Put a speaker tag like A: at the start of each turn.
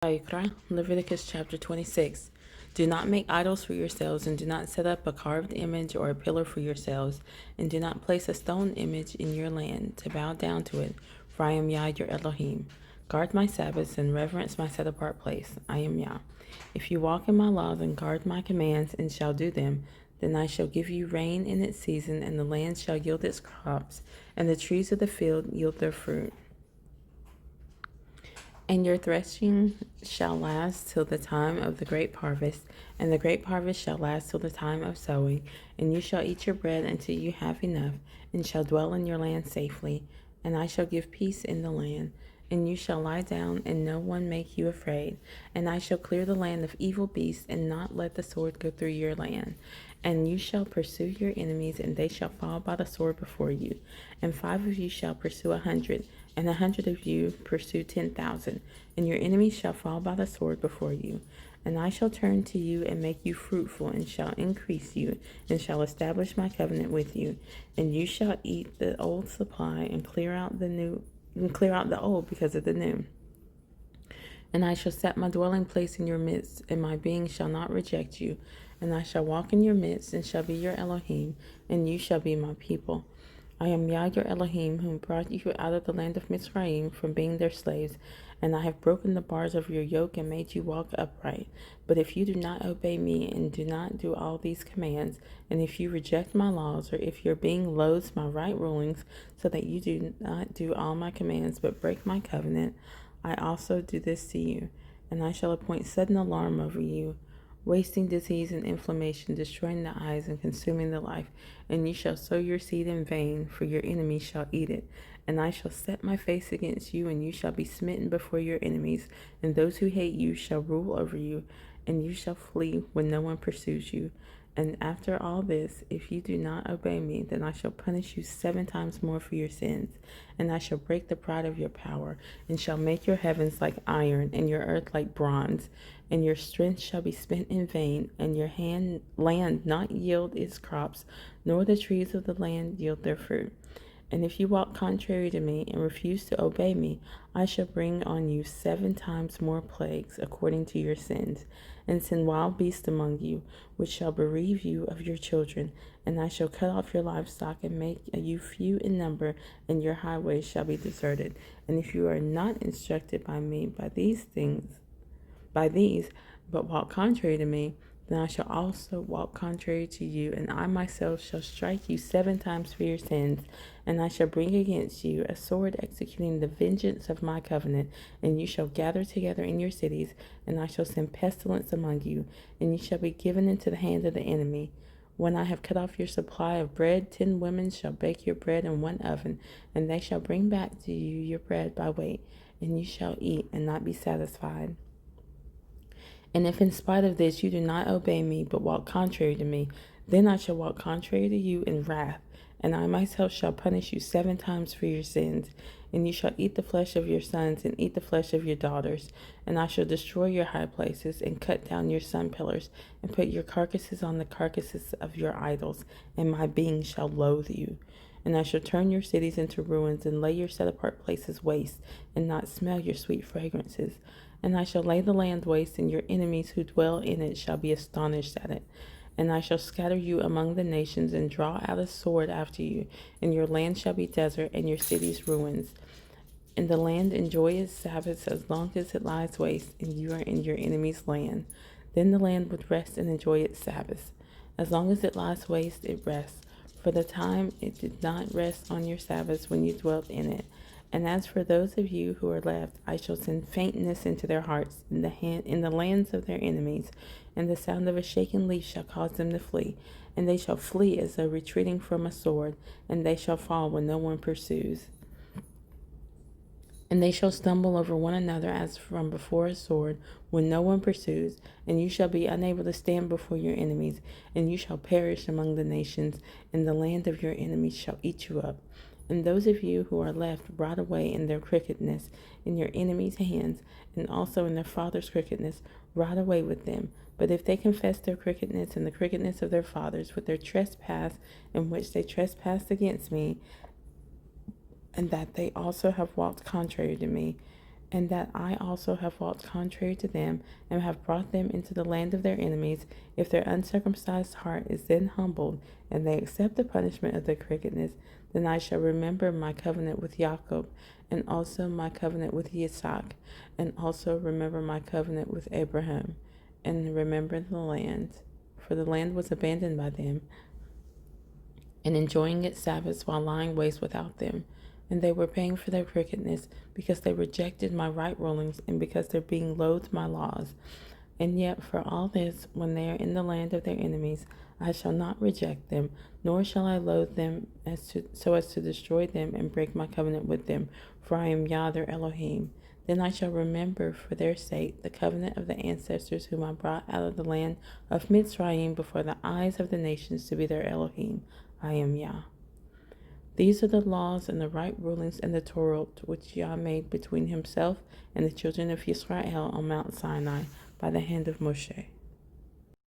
A: Wayyiqra, Leviticus chapter 26. Do not make idols for yourselves, and do not set up a carved image or a pillar for yourselves, and do not place a stone image in your land to bow down to it, for I am Yah your Elohim. Guard my Sabbaths and reverence my set apart place. I am Yah. If you walk in my laws and guard my commands and shall do them, then I shall give you rain in its season, and the land shall yield its crops, and the trees of the field yield their fruit. And your threshing shall last till the time of the grape harvest, and the grape harvest shall last till the time of sowing. And you shall eat your bread until you have enough, and shall dwell in your land safely. And I shall give peace in the land. And you shall lie down, and no one make you afraid. And I shall clear the land of evil beasts, and not let the sword go through your land. And you shall pursue your enemies, and they shall fall by the sword before you. And 5 of you shall pursue 100, and 100 of you pursue 10,000. And your enemies shall fall by the sword before you. And I shall turn to you and make you fruitful, and shall increase you, and shall establish my covenant with you. And you shall eat the old supply, and clear out the old because of the new. And I shall set my dwelling place in your midst, and my being shall not reject you. And I shall walk in your midst, and shall be your Elohim, and you shall be my people. I am Yah your Elohim, whom brought you out of the land of Mizraim from being their slaves, and I have broken the bars of your yoke and made you walk upright. But if you do not obey me and do not do all these commands, and if you reject my laws, or if your being loathes my right rulings, so that you do not do all my commands but break my covenant, I also do this to you, and I shall appoint sudden alarm over you, wasting disease and inflammation, destroying the eyes and consuming the life. And you shall sow your seed in vain, for your enemies shall eat it. And I shall set my face against you, and you shall be smitten before your enemies, and those who hate you shall rule over you, and you shall flee when no one pursues you. And after all this, if you do not obey me, then I shall punish you 7 times more for your sins. And I shall break the pride of your power, and shall make your heavens like iron, and your earth like bronze. And your strength shall be spent in vain, and your land not yield its crops, nor the trees of the land yield their fruit. And if you walk contrary to me and refuse to obey me, I shall bring on you 7 times more plagues according to your sins, and send wild beasts among you, which shall bereave you of your children. And I shall cut off your livestock and make you few in number, and your highways shall be deserted. And if you are not instructed by me by these, but walk contrary to me, then I shall also walk contrary to you, and I myself shall strike you 7 times for your sins. And I shall bring against you a sword executing the vengeance of my covenant, and you shall gather together in your cities, and I shall send pestilence among you, and you shall be given into the hand of the enemy. When I have cut off your supply of bread, 10 women shall bake your bread in one oven, and they shall bring back to you your bread by weight, and you shall eat and not be satisfied. And if in spite of this you do not obey me, but walk contrary to me, then I shall walk contrary to you in wrath, and I myself shall punish you 7 times for your sins. And you shall eat the flesh of your sons, and eat the flesh of your daughters. And I shall destroy your high places, and cut down your sun pillars, and put your carcasses on the carcasses of your idols, and my being shall loathe you. And I shall turn your cities into ruins, and lay your set apart places waste, and not smell your sweet fragrances. And I shall lay the land waste, and your enemies who dwell in it shall be astonished at it. And I shall scatter you among the nations, and draw out a sword after you, and your land shall be desert, and your cities ruins. And the land enjoy its Sabbaths as long as it lies waste, and you are in your enemy's land. Then the land would rest and enjoy its Sabbaths. As long as it lies waste, it rests. For the time it did not rest on your Sabbaths when you dwelt in it. And as for those of you who are left, I shall send faintness into their hearts in the lands of their enemies, and the sound of a shaken leaf shall cause them to flee. And they shall flee as though retreating from a sword, and they shall fall when no one pursues. And they shall stumble over one another as from before a sword, when no one pursues. And you shall be unable to stand before your enemies, and you shall perish among the nations, and the land of your enemies shall eat you up. And those of you who are left rot away in their crookedness in your enemies' hands, and also in their fathers' crookedness, rot away with them. But if they confess their crookedness and the crookedness of their fathers with their trespass in which they trespassed against me, and that they also have walked contrary to me, and that I also have walked contrary to them, and have brought them into the land of their enemies, if their uncircumcised heart is then humbled, and they accept the punishment of their crookedness, then I shall remember my covenant with Jacob, and also my covenant with Isaac, and also remember my covenant with Abraham, and remember the land. For the land was abandoned by them, and enjoying its Sabbaths while lying waste without them. And they were paying for their crookedness, because they rejected my right rulings, and because their being loathed my laws. And yet for all this, when they are in the land of their enemies, I shall not reject them, nor shall I loathe them so as to destroy them and break my covenant with them, for I am Yah their Elohim. Then I shall remember for their sake the covenant of the ancestors whom I brought out of the land of Mitzrayim before the eyes of the nations to be their Elohim. I am Yah. These are the laws and the right rulings and the Torah which Yah made between himself and the children of Israel on Mount Sinai by the hand of Moshe.